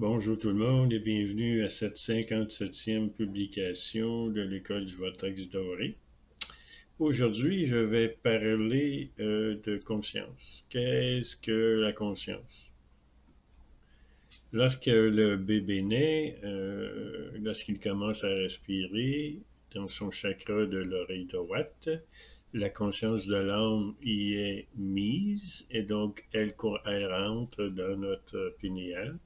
Bonjour tout le monde et bienvenue à cette 57e publication de l'École du Vortex doré. Aujourd'hui, je vais parler de conscience. Qu'est-ce que la conscience? Lorsque le bébé naît, lorsqu'il commence à respirer dans son chakra de l'oreille droite, la conscience de l'âme y est mise et donc elle rentre dans notre pinéal.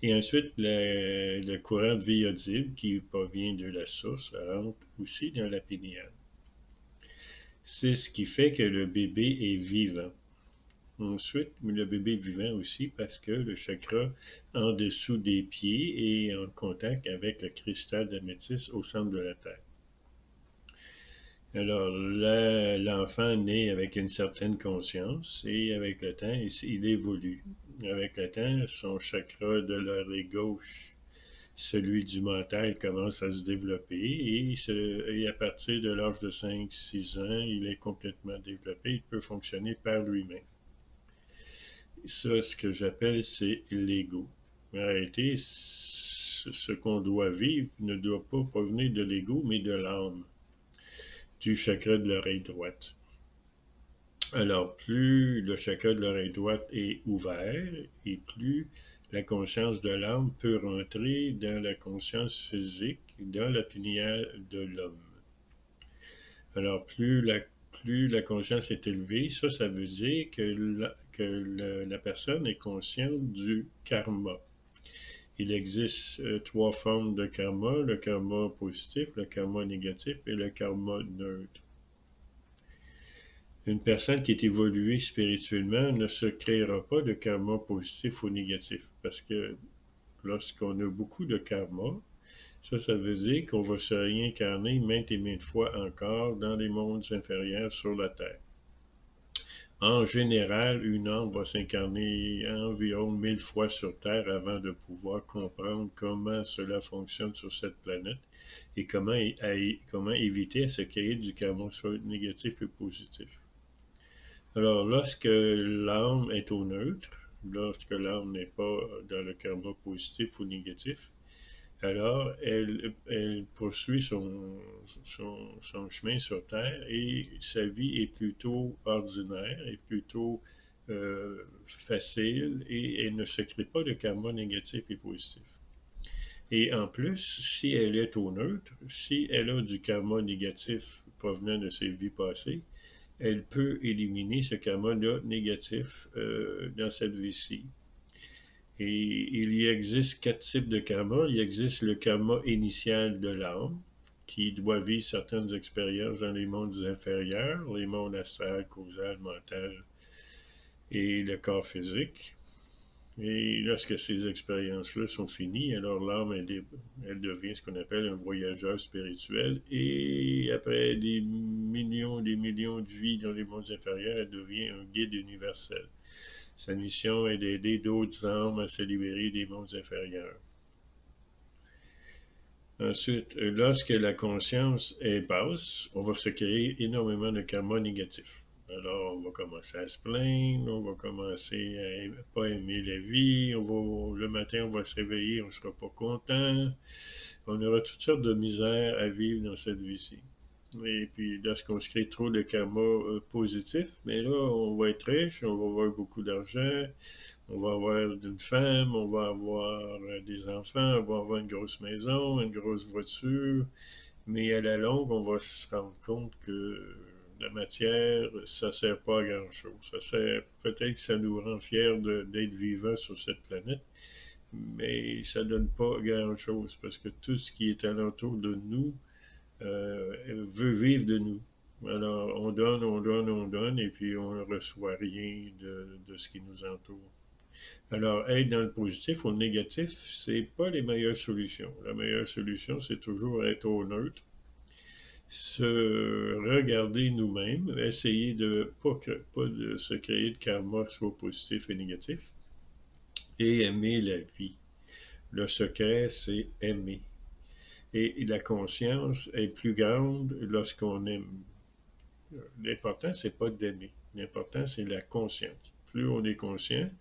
Et ensuite, le courant de vie audible qui provient de la source rentre aussi dans la pinéale. C'est ce qui fait que le bébé est vivant. Ensuite, le bébé est vivant aussi parce que le chakra en dessous des pieds est en contact avec le cristal d'améthyste au centre de la Terre. Alors, l'enfant naît avec une certaine conscience et avec le temps, il évolue. Avec le temps, son chakra de l'oreille gauche, celui du mental, commence à se développer et à partir de l'âge de 5-6 ans, il est complètement développé, il peut fonctionner par lui-même. Ça, ce que j'appelle, c'est l'ego. En réalité, ce qu'on doit vivre ne doit pas provenir de l'ego, mais de l'âme, du chakra de l'oreille droite. Alors, plus le chakra de l'oreille droite est ouvert et plus la conscience de l'âme peut rentrer dans la conscience physique, dans la pinéale de l'homme. Alors, plus la conscience est élevée, ça veut dire que la personne est consciente du karma. Il existe trois formes de karma, le karma positif, le karma négatif et le karma neutre. Une personne qui est évoluée spirituellement ne se créera pas de karma positif ou négatif, parce que lorsqu'on a beaucoup de karma, ça veut dire qu'on va se réincarner maintes et maintes fois encore dans les mondes inférieurs sur la Terre. En général, une âme va s'incarner environ 1000 fois sur Terre avant de pouvoir comprendre comment cela fonctionne sur cette planète et comment éviter à se créer du karma soit négatif et positif. Alors, lorsque l'âme est au neutre, lorsque l'âme n'est pas dans le karma positif ou négatif, alors elle poursuit son chemin sur Terre et sa vie est plutôt ordinaire, est plutôt facile et elle ne se crée pas de karma négatif et positif. Et en plus, si elle est au neutre, si elle a du karma négatif provenant de ses vies passées, elle peut éliminer ce karma-là négatif dans cette vie-ci. Et il y existe 4 types de karma. Il existe le karma initial de l'âme, qui doit vivre certaines expériences dans les mondes inférieurs, les mondes astral, causal, mental et le corps physique. Et lorsque ces expériences-là sont finies, alors l'âme, elle devient ce qu'on appelle un voyageur spirituel. Et après des millions de vies dans les mondes inférieurs, elle devient un guide universel. Sa mission est d'aider d'autres âmes à se libérer des mondes inférieurs. Ensuite, lorsque la conscience est basse, on va se créer énormément de karma négatif. Alors, on va commencer à se plaindre, on va commencer à ne pas aimer la vie, le matin, on va se réveiller, on ne sera pas content. On aura toutes sortes de misères à vivre dans cette vie-ci. Et puis, lorsqu'on se crée trop de karma positif, mais là, on va être riche, on va avoir beaucoup d'argent, on va avoir une femme, on va avoir des enfants, on va avoir une grosse maison, une grosse voiture, mais à la longue, on va se rendre compte que la matière, ça sert pas à grand-chose. Ça sert, peut-être que ça nous rend fiers d'être vivants sur cette planète, mais ça donne pas grand-chose parce que tout ce qui est alentour de nous veut vivre de nous. Alors, on donne, et puis on ne reçoit rien de ce qui nous entoure. Alors, être dans le positif ou le négatif, c'est pas les meilleures solutions. La meilleure solution, c'est toujours être au neutre, se regarder nous-mêmes, essayer de pas de se créer de karma soit positif et négatif, et aimer la vie. Le secret, c'est aimer. Et la conscience est plus grande lorsqu'on aime. L'important, c'est pas d'aimer. L'important, c'est la conscience. Plus on est conscient,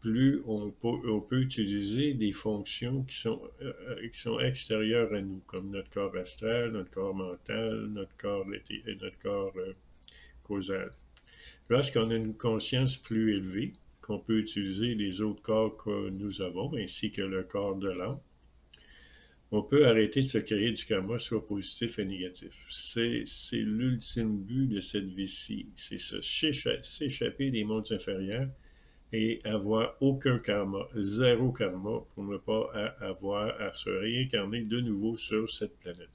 plus on peut utiliser des fonctions qui sont extérieures à nous, comme notre corps astral, notre corps mental, notre corps causal. Lorsqu'on a une conscience plus élevée, qu'on peut utiliser les autres corps que nous avons, ainsi que le corps de l'âme, on peut arrêter de se créer du karma, soit positif et négatif. C'est l'ultime but de cette vie-ci, c'est s'échapper des mondes inférieurs et avoir aucun karma, zéro karma, pour ne pas avoir à se réincarner de nouveau sur cette planète.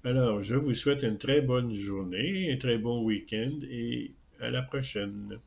Alors, je vous souhaite une très bonne journée, un très bon week-end et à la prochaine.